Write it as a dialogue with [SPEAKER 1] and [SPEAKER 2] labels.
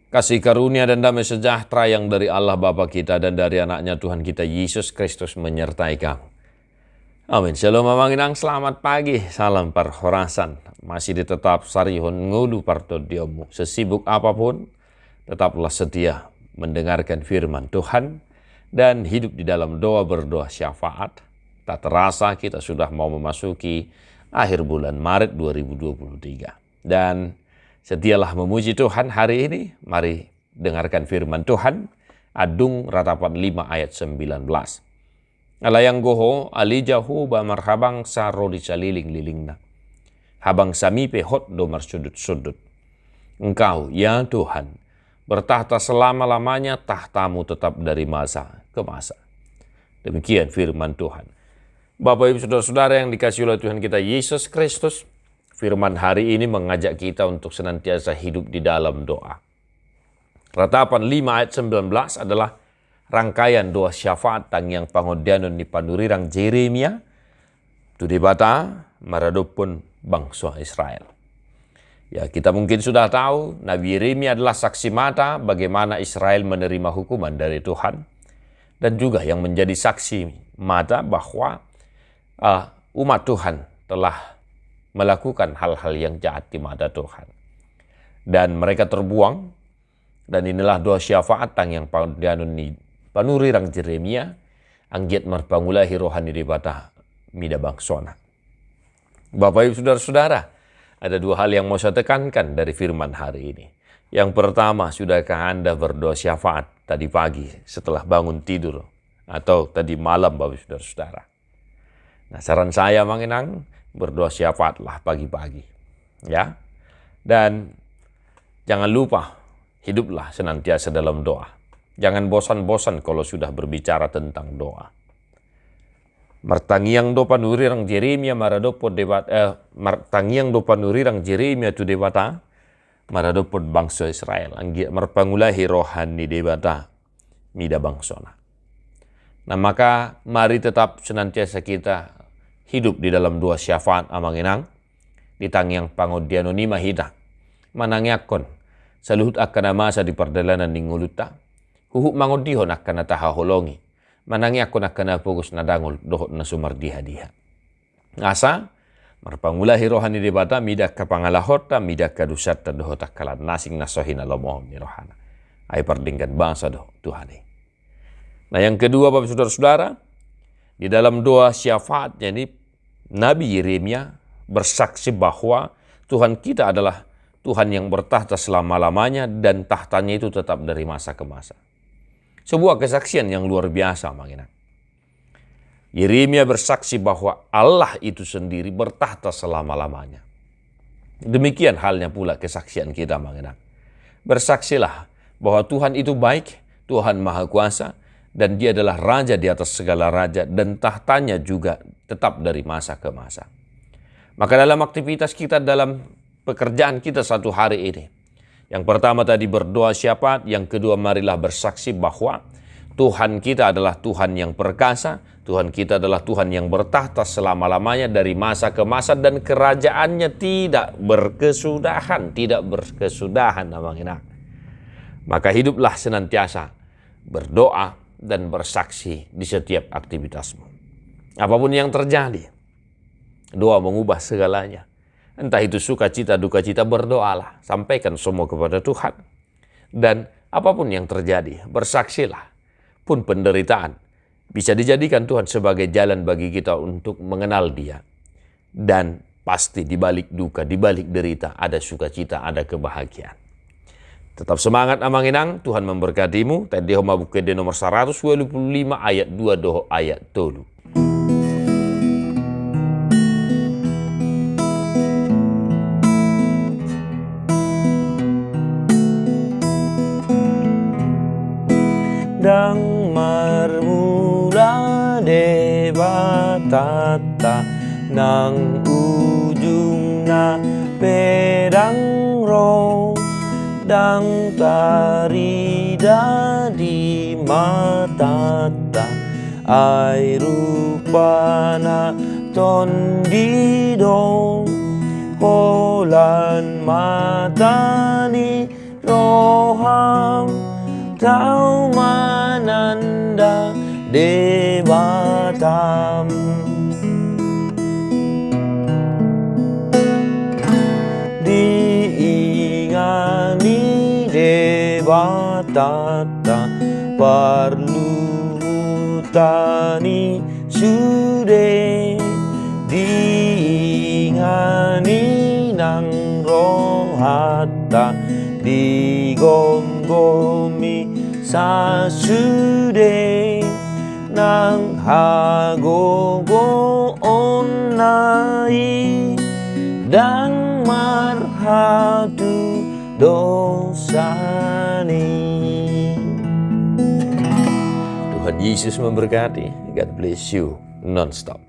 [SPEAKER 1] Kasih karunia dan damai sejahtera yang dari Allah Bapa kita dan dari anaknya Tuhan kita Yesus Kristus menyertai kamu. Amin. Shalom mamanginang, selamat pagi. Salam perhorasan. Masih ditetap sarihon ngudu parto diomu. Sesibuk apapun, tetaplah setia mendengarkan firman Tuhan dan hidup di dalam doa berdoa syafaat. Tak terasa kita sudah mau memasuki akhir bulan Maret 2023. Dan setialah memuji Tuhan hari ini. Mari dengarkan firman Tuhan. Adung ratapan 5 ayat 19. Alayang goho alijahu ba marhabang sa rodi saliling-lilingna. Habang samipe hot do marsudut-sudut. Engkau ya Tuhan bertahta selama-lamanya, tahtamu tetap dari masa ke masa. Demikian firman Tuhan. Bapak Ibu Saudara-saudara yang dikasihi oleh Tuhan kita Yesus Kristus, firman hari ini mengajak kita untuk senantiasa hidup di dalam doa. Ratapan 5 ayat 19 adalah rangkaian doa syafaat yang pangodianon ni panurirang Jeremia tu dibata maradopun bangsa Israel. Ya, kita mungkin sudah tahu Nabi Yeremia adalah saksi mata bagaimana Israel menerima hukuman dari Tuhan, dan juga yang menjadi saksi mata bahwa umat Tuhan telah melakukan hal-hal yang jahat di mata Tuhan. Dan mereka terbuang, dan inilah doa syafaat yang pangodianon ni panurirang Jeremia anggiat marpangulahi rohani dibata mida bangsona. Bapak Ibu Saudara-saudara, ada dua hal yang mau saya tekankan dari firman hari ini. Yang pertama, sudahkah Anda berdoa syafaat tadi pagi setelah bangun tidur atau tadi malam Bapak Ibu Saudara-saudara? Nah, saran saya manginang berdoa syafaatlah pagi-pagi, ya. Dan jangan lupa hiduplah senantiasa dalam doa. Jangan bosan-bosan kalau sudah berbicara tentang doa. Martangiang do panurirang Jeremia maradopod debat martangiang do panurirang Jeremia tu debata maradopod bangsa Israel anggi marpangulahi rohani debata mida bangsona. Nah, maka mari tetap senantiasa kita hidup di dalam doa syafaat amanginang di tangiang pangodiano ni mahita manangyakon saluhut akan masa di perdalanan ninguluta huhuk mangodihon akan natahaholongi manangyakon akan napogus nadangol dohot na sumardiha-diha ngasa marpangulahi rohani debata mida kapangalahota mida kadusata dohot akalan nasing nasohina lomohon ni rohana ay pardingkan bangsa doh Tuhan. Nah, yang kedua Bapak Saudara-saudara, di dalam doa syafaatnya ini Nabi Yeremia bersaksi bahwa Tuhan kita adalah Tuhan yang bertahta selama-lamanya dan tahtanya itu tetap dari masa ke masa. Sebuah kesaksian yang luar biasa, manginang. Yeremia bersaksi bahwa Allah itu sendiri bertahta selama-lamanya. Demikian halnya pula kesaksian kita, manginang. Bersaksilah bahwa Tuhan itu baik, Tuhan Maha Kuasa, dan Dia adalah Raja di atas segala raja, dan tahtanya juga tetap dari masa ke masa. Maka dalam aktivitas kita, dalam pekerjaan kita satu hari ini, yang pertama tadi berdoa syafaat, yang kedua marilah bersaksi bahwa Tuhan kita adalah Tuhan yang perkasa, Tuhan kita adalah Tuhan yang bertahta selama-lamanya dari masa ke masa, dan kerajaannya tidak berkesudahan, namanya. Maka hiduplah senantiasa berdoa dan bersaksi di setiap aktivitasmu. Apapun yang terjadi, doa mengubah segalanya. Entah itu sukacita, dukacita, berdoalah. Sampaikan semua kepada Tuhan. Dan apapun yang terjadi, bersaksilah. Pun penderitaan bisa dijadikan Tuhan sebagai jalan bagi kita untuk mengenal Dia. Dan pasti di balik duka, di balik derita, ada sukacita, ada kebahagiaan. Tetap semangat amanginang, Tuhan memberkatimu. Tadi Homa Bukede nomor 125 ayat 2 doho ayat 3.
[SPEAKER 2] Dang marmula debatata nang ujung na pedang roh dang tarida di matata ay rupana tondido holan matani roh roham tau mananda dewatam. Diingani dewatata parlutani sude, diingani nang rohata digomgomi sasude, nang hagogo onai dan marhatu dosani. Tuhan Yesus memberkati. God bless you non-stop.